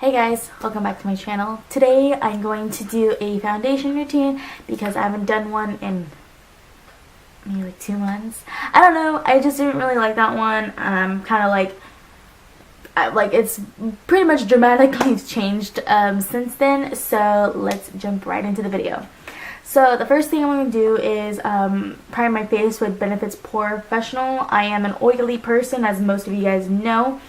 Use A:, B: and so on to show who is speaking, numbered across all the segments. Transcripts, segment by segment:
A: Hey guys, welcome back to my channel. Today I'm going to do a foundation routine because I haven't done one in maybe like 2 months. I don't know, I just didn't really like that one. Kind of like it's pretty much dramatically changed since then, so let's jump right into the video. So the first thing I'm going to do is prime my face with Benefit's POREfessional. I am an oily person, as most of you guys know.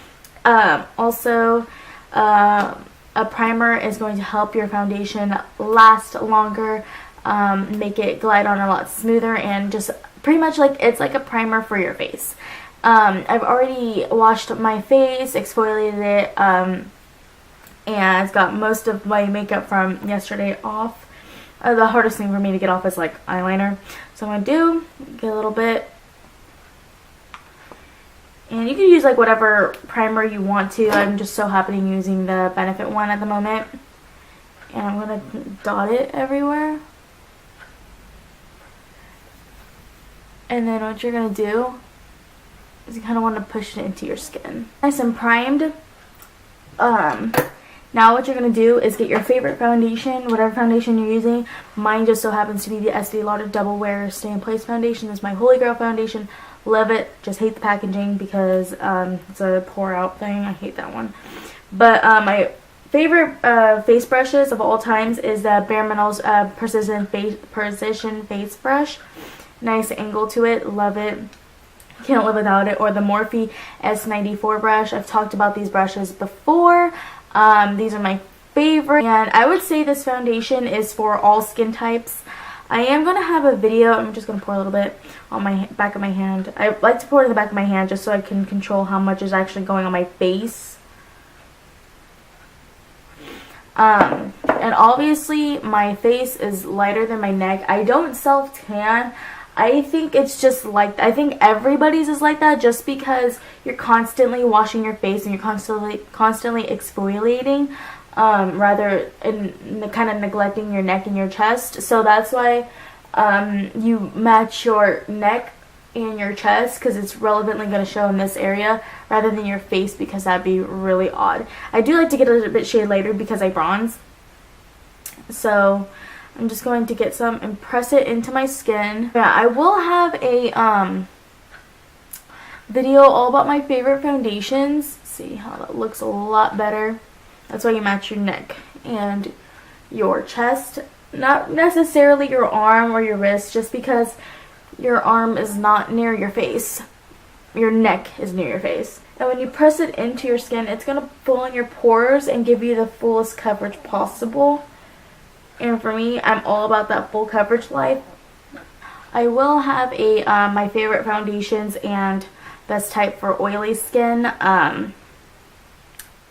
A: A primer is going to help your foundation last longer, make it glide on a lot smoother, and just pretty much like it's like a primer for your face. I've already washed my face, exfoliated it, and got most of my makeup from yesterday off. The hardest thing for me to get off is like eyeliner. So I'm going to get a little bit. And you can use like whatever primer you want to. I'm just so happy using the Benefit one at the moment. And I'm going to dot it everywhere. And then what you're going to do is you kind of want to push it into your skin. Nice and primed. Now what you're going to do is get your favorite foundation, whatever foundation you're using. Mine just so happens to be the Estee Lauder Double Wear Stay in Place foundation. This is my Holy Grail foundation. Love it. Just hate the packaging because it's a pour out thing. I hate that one. But my favorite face brushes of all times is the Bare Minerals Precision Face Brush. Nice angle to it. Love it. Can't live without it. Or the Morphe S94 brush. I've talked about these brushes before. These are my favorite. And I would say this foundation is for all skin types. I am going to have a video. I'm just going to pour a little bit on my back of my hand. I like to pour it in the back of my hand just so I can control how much is actually going on my face. And obviously my face is lighter than my neck. I don't self-tan. I think it's just like, I think everybody's is like that just because you're constantly washing your face and you're constantly exfoliating. Rather in kind of neglecting your neck and your chest. So that's why you match your neck and your chest, because it's relevantly going to show in this area rather than your face, because that'd be really odd. I do like to get a little bit shade lighter because I bronze. So I'm just going to get some and press it into my skin. Yeah, I will have a video all about my favorite foundations. See how that looks a lot better. That's why you match your neck and your chest, not necessarily your arm or your wrist, just because your arm is not near your face. Your neck is near your face. And when you press it into your skin, it's going to fill in your pores and give you the fullest coverage possible. And for me, I'm all about that full coverage life. I will have a my favorite foundations and best type for oily skin.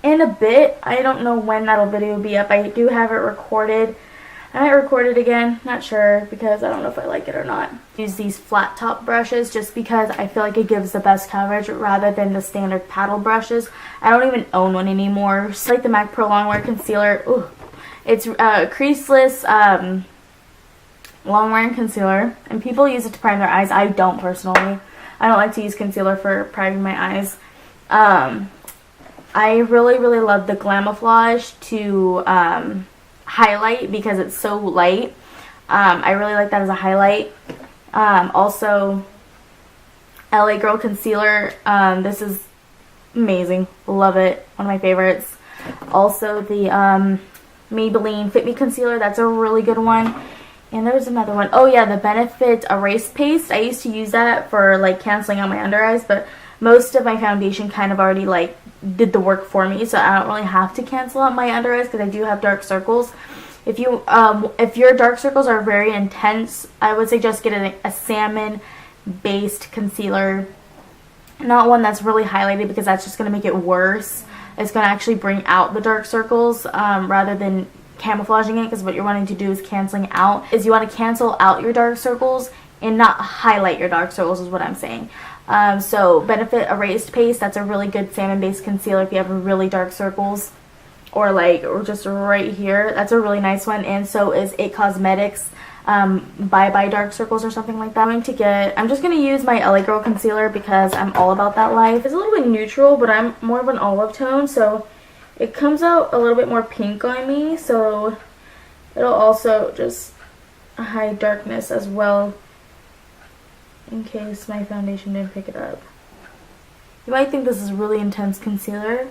A: In a bit. I don't know when that'll video will be up. I do have it recorded. I might record it again, not sure, because I don't know if I like it or not. Use these flat top brushes just because I feel like it gives the best coverage rather than the standard paddle brushes. I don't even own one anymore. Just like the MAC Pro Longwear Concealer. Ooh, it's creaseless long-wearing concealer, and people use it to prime their eyes. I don't personally. I don't like to use concealer for priming my eyes. I really love the GLAMoglauge to highlight because it's so light. I really like that as a highlight. Also, LA Girl Concealer. This is amazing. Love it. One of my favorites. Also, the Maybelline Fit Me Concealer. That's a really good one. And there was another one. Oh yeah, the Benefit Erase Paste. I used to use that for like canceling out my under eyes, but most of my foundation kind of already like did the work for me, so I don't really have to cancel out my under eyes because I do have dark circles. If your dark circles are very intense, I would suggest getting a salmon based concealer, not one that's really highlighted, because that's just going to make it worse. It's going to actually bring out the dark circles rather than camouflaging it, because what you're wanting to do is canceling out, is you want to cancel out your dark circles and not highlight your dark circles, is what I'm saying. So Benefit Erased Paste, that's a really good salmon-based concealer if you have really dark circles, or just right here. That's a really nice one. And so is It Cosmetics Bye Bye Dark Circles or something like that. I'm just going to use my LA Girl concealer because I'm all about that life. It's a little bit neutral, but I'm more of an olive tone, so It comes out a little bit more pink on me, so it'll also just hide darkness as well, in case my foundation didn't pick it up. You might think this is really intense concealer,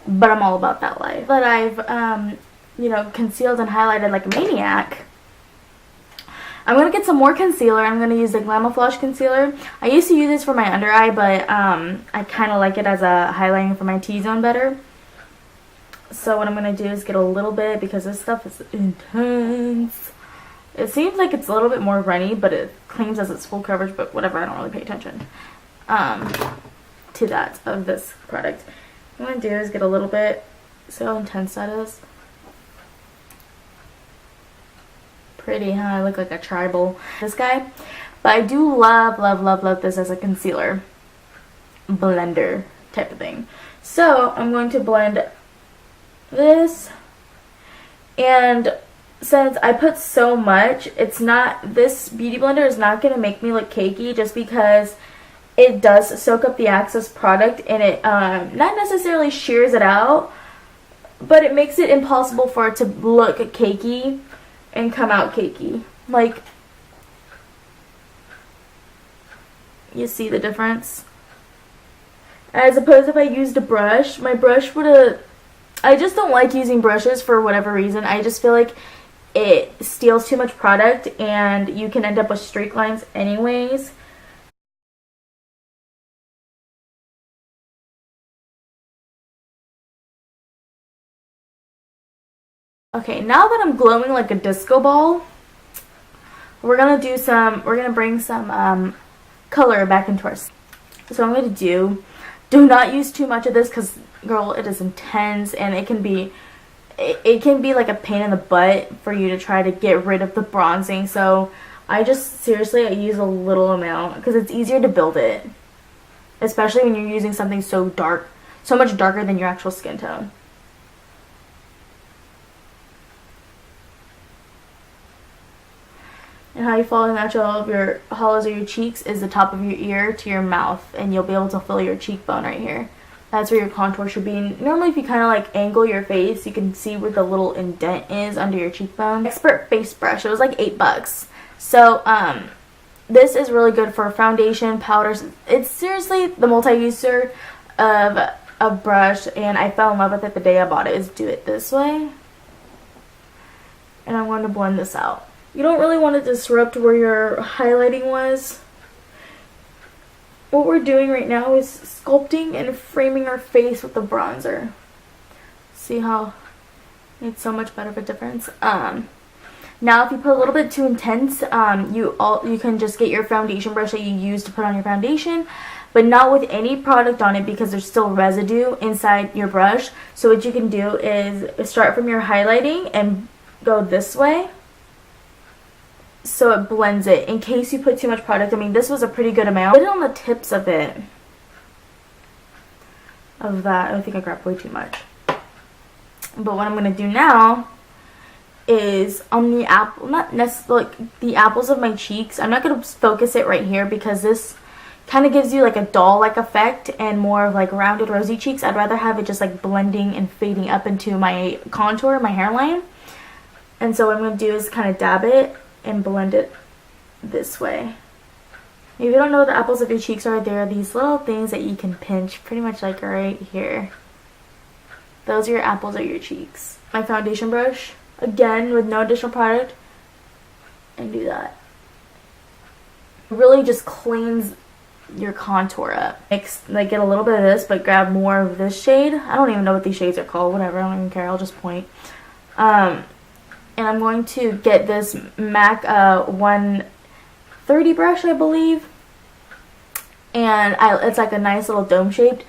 A: but I'm all about that life. But I've, you know, concealed and highlighted like a maniac. I'm going to get some more concealer. I'm going to use the GLAMoglauge concealer. I used to use this for my under eye, but I kind of like it as a highlighting for my T-zone better. So what I'm going to do is get a little bit, because this stuff is intense. It seems like it's a little bit more runny, but it claims as its full coverage, but whatever, I don't really pay attention to that of this product. What I'm going to do is get a little bit, see how intense that is? Pretty, huh? I look like a tribal, this guy. But I do love this as a concealer blender type of thing. So I'm going to blend this, and since I put so much, it's not, this beauty blender is not going to make me look cakey, just because it does soak up the excess product, and it not necessarily shears it out, but it makes it impossible for it to look cakey and come out cakey. Like, you see the difference? As opposed if I used a brush, my brush would have, I just don't like using brushes for whatever reason. I just feel like it steals too much product and you can end up with streak lines anyways. Okay, now that I'm glowing like a disco ball, we're gonna bring some color back into our skin. So I'm gonna do not use too much of this, because girl, it is intense, and it can be like a pain in the butt for you to try to get rid of the bronzing. So I use a little amount, because it's easier to build it, especially when you're using something so dark, so much darker than your actual skin tone. And how you follow the natural of your hollows of your cheeks is the top of your ear to your mouth, and you'll be able to feel your cheekbone right here. That's where your contour should be. Normally if you kind of like angle your face, you can see where the little indent is under your cheekbone. Expert face brush, it was like $8. So this is really good for foundation, powders. It's seriously the multi-user of a brush, and I fell in love with it the day I bought it. Is do it this way, and I'm going to blend this out. You don't really want to disrupt where your highlighting was. What we're doing right now is sculpting and framing our face with the bronzer. See how it's so much better of a difference. Now if you put a little bit too intense, you can just get your foundation brush that you use to put on your foundation, but not with any product on it, because there's still residue inside your brush. So what you can do is start from your highlighting and go this way, so it blends it, in case you put too much product. I mean, this was a pretty good amount. Put it on the tips of it. Of that. I think I grabbed way too much. But what I'm going to do now is on the apple, not necessarily like the apples of my cheeks. I'm not going to focus it right here, because this kind of gives you like a doll-like effect and more of like rounded rosy cheeks. I'd rather have it just like blending and fading up into my contour, my hairline. And so what I'm going to do is kind of dab it and blend it this way. If you don't know what the apples of your cheeks are, there are these little things that you can pinch, pretty much like right here. Those are your apples of your cheeks. My foundation brush, again with no additional product, and do that. It really just cleans your contour up. Like get a little bit of this, but grab more of this shade. I don't even know what these shades are called, whatever, I don't even care, I'll just point. And I'm going to get this MAC 130 brush, I believe. And it's like a nice little dome shaped.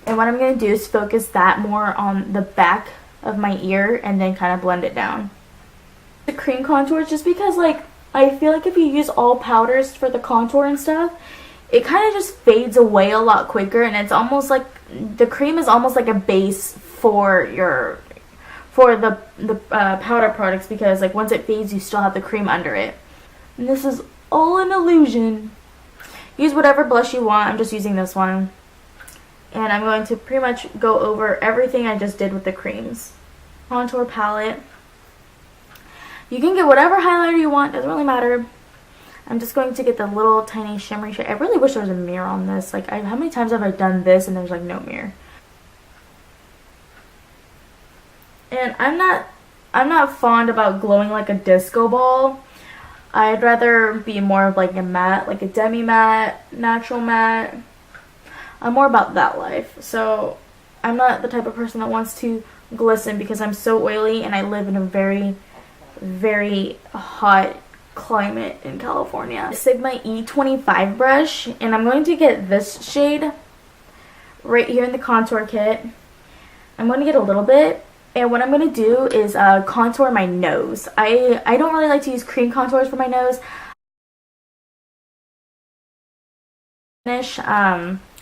A: And what I'm going to do is focus that more on the back of my ear, and then kind of blend it down. The cream contour, just because like I feel like if you use all powders for the contour and stuff, it kind of just fades away a lot quicker. And it's almost like the cream is almost like a base for the powder products, because like once it fades, you still have the cream under it. And this is all an illusion. Use whatever blush you want. I'm just using this one. And I'm going to pretty much go over everything I just did with the creams. Contour palette. You can get whatever highlighter you want, doesn't really matter. I'm just going to get the little tiny shimmery shade. I really wish there was a mirror on this. Like, how many times have I done this and there's like no mirror? And I'm not fond about glowing like a disco ball. I'd rather be more of like a matte, like a demi matte, natural matte. I'm more about that life. So I'm not the type of person that wants to glisten because I'm so oily and I live in a very, very hot climate in California. Sigma E25 brush, and I'm going to get this shade right here in the contour kit. I'm going to get a little bit, and what I'm going to do is contour my nose. I don't really like to use cream contours for my nose. Finish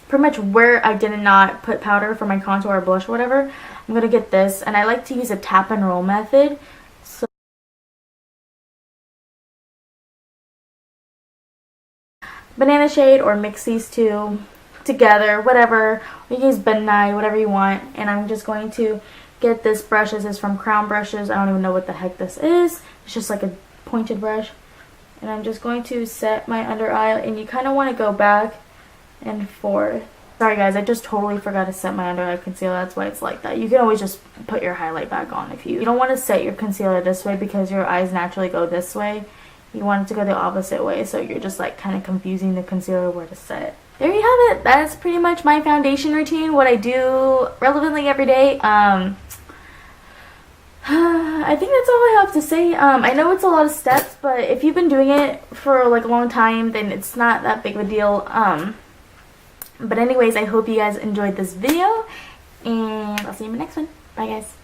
A: pretty much where I did not put powder for my contour or blush or whatever. I'm going to get this, and I like to use a tap and roll method. So banana shade, or mix these two together, whatever. You can use Ben Nye, whatever you want. And I'm just going to get this brush. This is from Crown Brushes. I don't even know what the heck this is. It's just like a pointed brush. And I'm just going to set my under eye, and you kind of want to go back and forth. Sorry guys, I just totally forgot to set my under eye concealer. That's why it's like that. You can always just put your highlight back on if you don't want to set your concealer this way because your eyes naturally go this way. You want it to go the opposite way, so you're just like kind of confusing the concealer where to set. There you have it. That's pretty much my foundation routine, what I do relevantly every day. I think that's all I have to say. I know it's a lot of steps, but if you've been doing it for like a long time, then it's not that big of a deal. But anyways, I hope you guys enjoyed this video, and I'll see you in the next one. Bye guys.